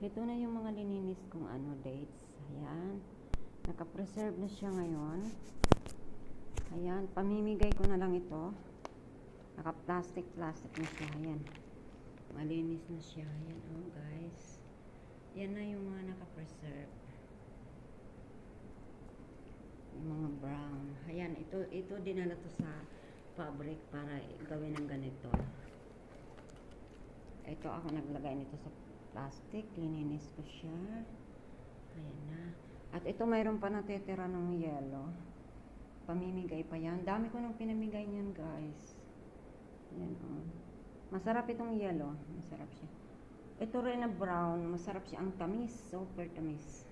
Ito na yung mga lininis kong dates. Ayan. Naka-preserve na siya ngayon. Ayan. Pamimigay ko na lang ito. Naka-plastic na siya. Ayan. Malinis na siya. Ayan, oh guys. Yan na yung mga naka-preserve. Yung mga brown. Ayan. Ito dinala to sa fabric para gawin ng ganito. Ito ako naglagay nito sa plastic. Lininis ko siya. Ayan na. At ito mayroon pa natitira ng yellow. Pamimigay pa yan. Dami ko nang pinamigay niyan guys. Ayan o. Masarap itong yellow. Masarap siya. Ito rin na brown. Masarap siya. Ang tamis. Super tamis.